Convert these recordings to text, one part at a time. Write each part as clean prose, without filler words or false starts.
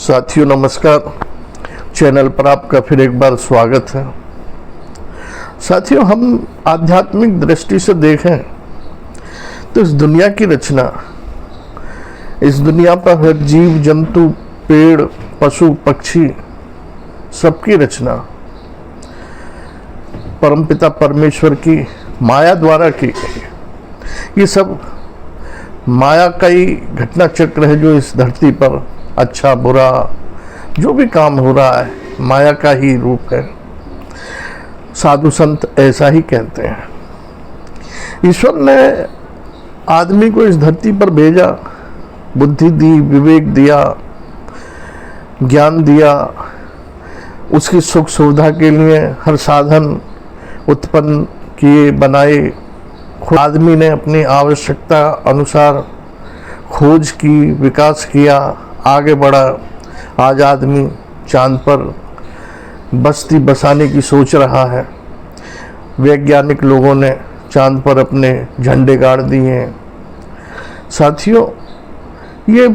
साथियों नमस्कार। चैनल पर आपका फिर एक बार स्वागत है। साथियों, हम आध्यात्मिक दृष्टि से देखें तो इस दुनिया की रचना, इस दुनिया पर हर जीव जंतु, पेड़, पशु, पक्षी, सबकी रचना परमपिता परमेश्वर की माया द्वारा की गई। ये सब माया का ही घटना चक्र है जो इस धरती पर अच्छा बुरा जो भी काम हो रहा है माया का ही रूप है। साधु संत ऐसा ही कहते हैं। ईश्वर ने आदमी को इस धरती पर भेजा, बुद्धि दी, विवेक दिया, ज्ञान दिया, उसकी सुख सुविधा के लिए हर साधन उत्पन्न किए बनाए। आदमी ने अपनी आवश्यकता अनुसार खोज की, विकास किया, आगे बढ़ा। आज आदमी चांद पर बस्ती बसाने की सोच रहा है। वैज्ञानिक लोगों ने चांद पर अपने झंडे गाड़ दिए हैं। साथियों, ये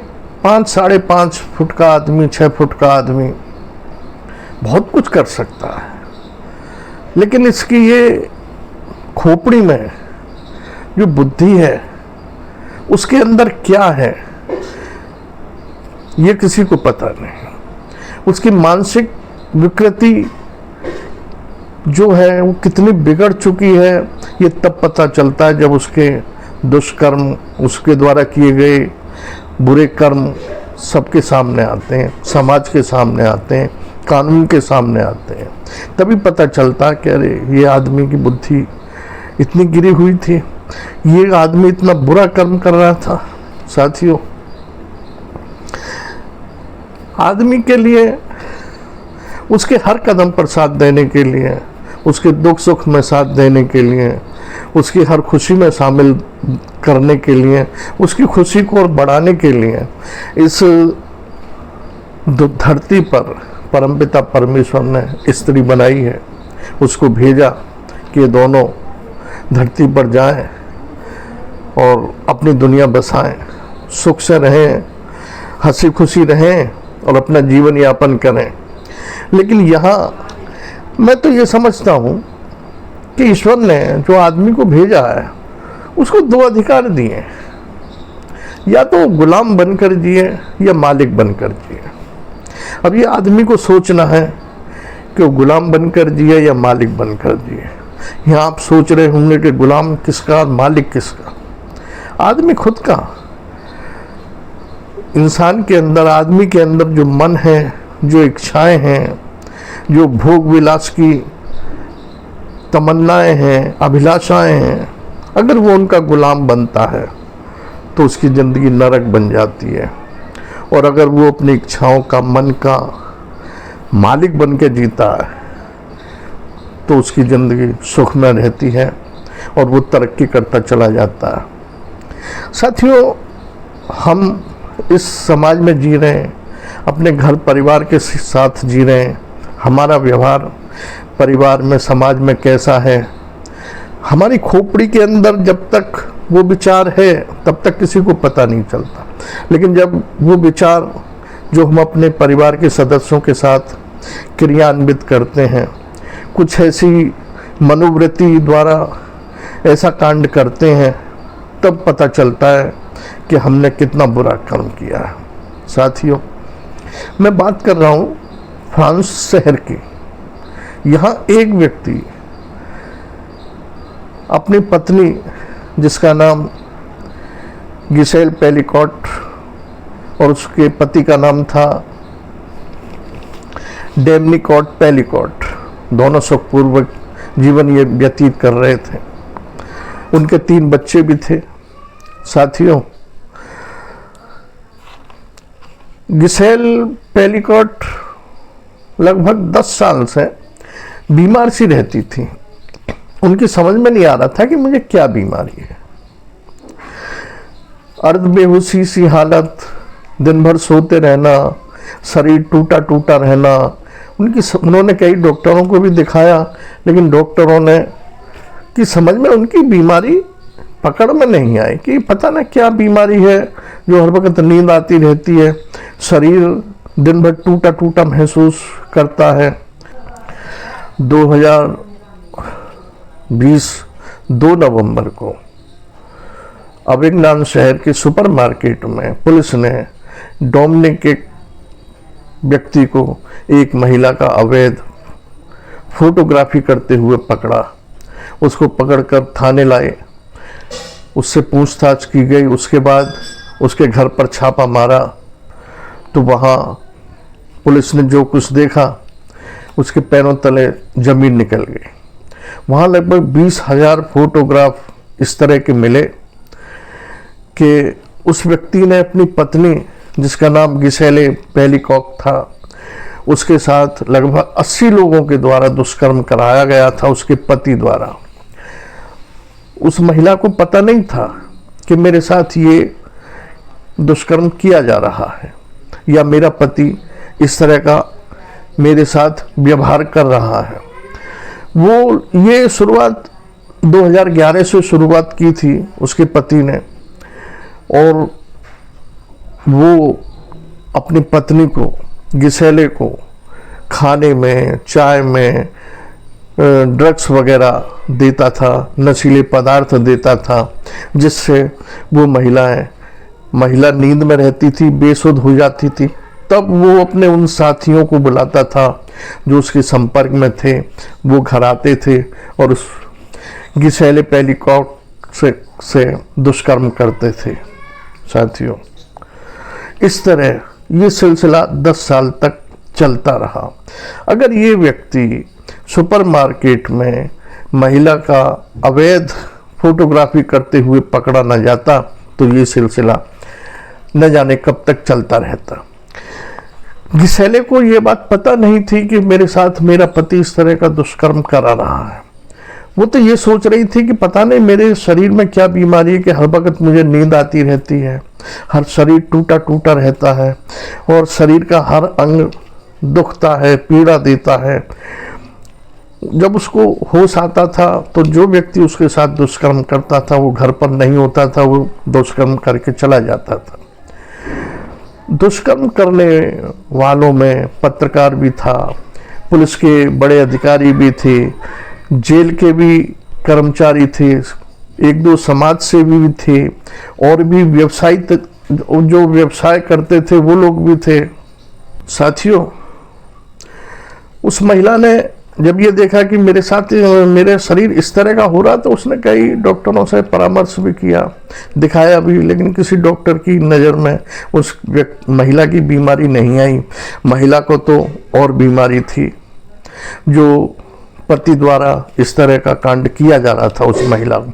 5-5.5 फुट का आदमी, 6 फुट का आदमी बहुत कुछ कर सकता है, लेकिन इसकी ये खोपड़ी में जो बुद्धि है उसके अंदर क्या है ये किसी को पता नहीं। उसकी मानसिक विकृति जो है वो कितनी बिगड़ चुकी है ये तब पता चलता है जब उसके दुष्कर्म, उसके द्वारा किए गए बुरे कर्म सबके सामने आते हैं, समाज के सामने आते हैं, कानून के सामने आते हैं। तभी पता चलता है कि अरे ये आदमी की बुद्धि इतनी गिरी हुई थी, ये आदमी इतना बुरा कर्म कर रहा था। साथियों, आदमी के लिए उसके हर कदम पर साथ देने के लिए, उसके दुख सुख में साथ देने के लिए, उसकी हर खुशी में शामिल करने के लिए, उसकी खुशी को और बढ़ाने के लिए इस धरती पर परमपिता परमेश्वर ने स्त्री बनाई है। उसको भेजा कि ये दोनों धरती पर जाएं और अपनी दुनिया बसाएं, सुख से रहें, हंसी खुशी रहें और अपना जीवन यापन करें। लेकिन यहाँ मैं तो ये समझता हूँ कि ईश्वर ने जो आदमी को भेजा है उसको 2 अधिकार दिए, या तो गुलाम बनकर जिए या मालिक बनकर जिए। अब ये आदमी को सोचना है कि वो गुलाम बनकर जिए या मालिक बनकर जिए। यहाँ आप सोच रहे होंगे कि गुलाम किसका, मालिक किसका? आदमी खुद का। इंसान के अंदर, आदमी के अंदर जो मन है, जो इच्छाएं हैं, जो भोग विलास की तमन्नाएं हैं, अभिलाषाएं हैं, अगर वो उनका गुलाम बनता है तो उसकी ज़िंदगी नरक बन जाती है। और अगर वो अपनी इच्छाओं का, मन का मालिक बन के जीता है तो उसकी ज़िंदगी सुख में रहती है और वो तरक्की करता चला जाता है। साथियों, हम इस समाज में जी रहे हैं, अपने घर परिवार के साथ जी रहे हैं। हमारा व्यवहार परिवार में, समाज में कैसा है, हमारी खोपड़ी के अंदर जब तक वो विचार है तब तक किसी को पता नहीं चलता। लेकिन जब वो विचार जो हम अपने परिवार के सदस्यों के साथ क्रियान्वित करते हैं, कुछ ऐसी मनोवृत्ति द्वारा ऐसा कांड करते हैं, तब पता चलता है कि हमने कितना बुरा कर्म किया है। साथियों, मैं बात कर रहा हूँ फ्रांस शहर की। यहाँ एक व्यक्ति अपनी पत्नी, जिसका नाम गिसेल पेलिकॉट और उसके पति का नाम था डेमनिकॉट पेलिकॉट, दोनों सुखपूर्वक जीवन ये व्यतीत कर रहे थे। उनके 3 बच्चे भी थे। साथियों, गिसेल पेलिकॉट लगभग 10 साल से बीमार सी रहती थी। उनकी समझ में नहीं आ रहा था कि मुझे क्या बीमारी है। अर्ध बेहोशी सी हालत, दिन भर सोते रहना, शरीर टूटा टूटा रहना। उन्होंने कई डॉक्टरों को भी दिखाया, लेकिन डॉक्टरों ने की समझ में उनकी बीमारी पकड़ में नहीं आई कि पता ना क्या बीमारी है जो हर वक्त नींद आती रहती है, शरीर दिन भर टूटा टूटा महसूस करता है। 2020 2 नवंबर को अविगनान शहर के सुपरमार्केट में पुलिस ने डोमिनिक एक व्यक्ति को, एक महिला का अवैध फोटोग्राफी करते हुए पकड़ा। उसको पकड़कर थाने लाए, उससे पूछताछ की गई। उसके बाद उसके घर पर छापा मारा तो वहाँ पुलिस ने जो कुछ देखा उसके पैरों तले जमीन निकल गई। वहाँ लगभग 20,000 फोटोग्राफ इस तरह के मिले कि उस व्यक्ति ने अपनी पत्नी, जिसका नाम गिसेले पेलिकॉक था, उसके साथ लगभग 80 लोगों के द्वारा दुष्कर्म कराया गया था उसके पति द्वारा। उस महिला को पता नहीं था कि मेरे साथ ये दुष्कर्म किया जा रहा है या मेरा पति इस तरह का मेरे साथ व्यवहार कर रहा है। वो ये शुरुआत 2011 से शुरुआत की थी उसके पति ने, और वो अपनी पत्नी को, गिसेले को, खाने में, चाय में ड्रग्स वगैरह देता था, नशीले पदार्थ देता था, जिससे वो महिला नींद में रहती थी, बेसुध हो जाती थी। तब वो अपने उन साथियों को बुलाता था जो उसके संपर्क में थे, वो घर आते थे और उस गिसेले पेलिकॉक से दुष्कर्म करते थे। साथियों, इस तरह ये सिलसिला 10 साल तक चलता रहा। अगर ये व्यक्ति सुपरमार्केट में महिला का अवैध फोटोग्राफी करते हुए पकड़ा न जाता तो ये सिलसिला न जाने कब तक चलता रहता। गिसेले को ये बात पता नहीं थी कि मेरे साथ मेरा पति इस तरह का दुष्कर्म करा रहा है। वो तो ये सोच रही थी कि पता नहीं मेरे शरीर में क्या बीमारी है कि हर वक्त मुझे नींद आती रहती है, हर शरीर टूटा टूटा रहता है और शरीर का हर अंग दुखता है, पीड़ा देता है। जब उसको होश आता था तो जो व्यक्ति उसके साथ दुष्कर्म करता था वो घर पर नहीं होता था, वो दुष्कर्म करके चला जाता था। दुष्कर्म करने वालों में पत्रकार भी था, पुलिस के बड़े अधिकारी भी थे, जेल के भी कर्मचारी थे, 1-2 समाज सेवी भी थे, और भी जो व्यवसाय करते थे वो लोग भी थे। साथियों, उस महिला ने जब ये देखा कि मेरे साथ मेरे शरीर इस तरह का हो रहा तो उसने कई डॉक्टरों से परामर्श भी किया, दिखाया भी, लेकिन किसी डॉक्टर की नज़र में उस महिला की बीमारी नहीं आई। महिला को तो और बीमारी थी, जो पति द्वारा इस तरह का कांड किया जा रहा था उस महिला को।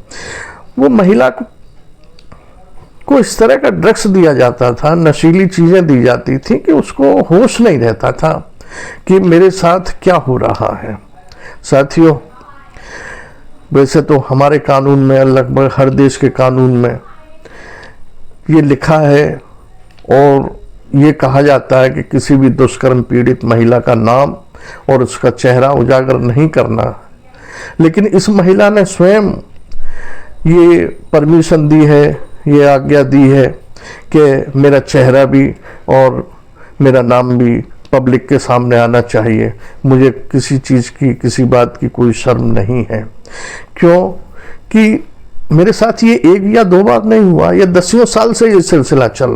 वो महिला को इस तरह का ड्रग्स दिया जाता था, नशीली चीज़ें दी जाती थी कि उसको होश नहीं रहता था कि मेरे साथ क्या हो रहा है। साथियों, वैसे तो हमारे कानून में, लगभग हर देश के कानून में ये लिखा है और ये कहा जाता है कि किसी भी दुष्कर्म पीड़ित महिला का नाम और उसका चेहरा उजागर नहीं करना। लेकिन इस महिला ने स्वयं ये परमिशन दी है, ये आज्ञा दी है कि मेरा चेहरा भी और मेरा नाम भी पब्लिक के सामने आना चाहिए। मुझे किसी चीज़ की, किसी बात की कोई शर्म नहीं है। क्यों कि मेरे साथ ये 1 या 2 बार नहीं हुआ, ये 10 साल से ये सिलसिला चल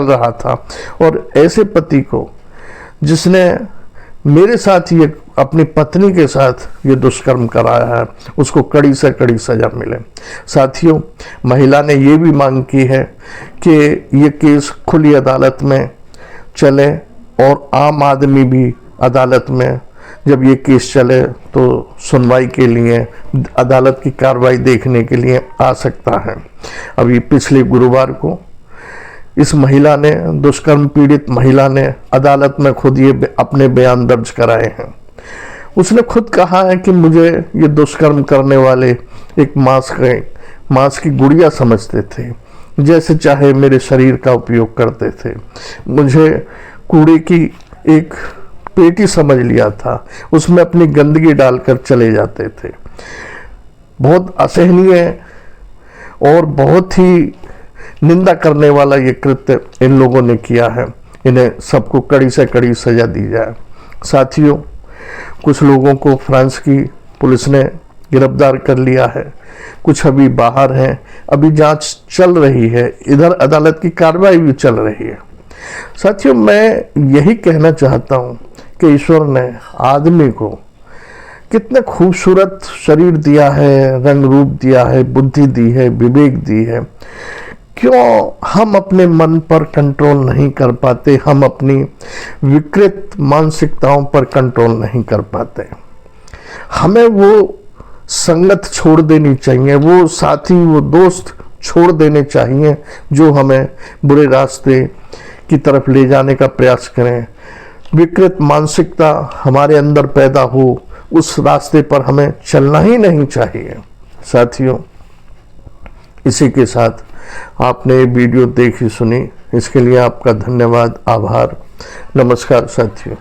रहा था। और ऐसे पति को, जिसने मेरे साथ ये अपनी पत्नी के साथ ये दुष्कर्म कराया है, उसको कड़ी से कड़ी सजा मिले। साथियों, महिला ने ये भी मांग की है कि ये केस खुली अदालत में चले और आम आदमी भी अदालत में जब ये केस चले तो सुनवाई के लिए, अदालत की कार्रवाई देखने के लिए आ सकता है। अभी पिछले गुरुवार को इस महिला ने, दुष्कर्म पीड़ित महिला ने अदालत में खुद ये अपने बयान दर्ज कराए हैं। उसने खुद कहा है कि मुझे ये दुष्कर्म करने वाले एक मांस की गुड़िया समझते थे, जैसे चाहे मेरे शरीर का उपयोग करते थे। मुझे कूड़े की एक पेटी समझ लिया था, उसमें अपनी गंदगी डालकर चले जाते थे। बहुत असहनीय और बहुत ही निंदा करने वाला ये कृत्य इन लोगों ने किया है। इन्हें सबको कड़ी से कड़ी सजा दी जाए। साथियों, कुछ लोगों को फ्रांस की पुलिस ने गिरफ्तार कर लिया है, कुछ अभी बाहर हैं, अभी जांच चल रही है, इधर अदालत की कार्रवाई भी चल रही है। साथियों, मैं यही कहना चाहता हूं कि ईश्वर ने आदमी को कितने खूबसूरत शरीर दिया है, रंग रूप दिया है, बुद्धि दी है, विवेक दी है। क्यों हम अपने मन पर कंट्रोल नहीं कर पाते, हम अपनी विकृत मानसिकताओं पर कंट्रोल नहीं कर पाते। हमें वो संगत छोड़ देनी चाहिए, वो साथी, वो दोस्त छोड़ देने चाहिए जो हमें बुरे रास्ते की तरफ ले जाने का प्रयास करें। विकृत मानसिकता हमारे अंदर पैदा हो, उस रास्ते पर हमें चलना ही नहीं चाहिए। साथियों, इसी के साथ आपने वीडियो देखी सुनी, इसके लिए आपका धन्यवाद, आभार, नमस्कार साथियों।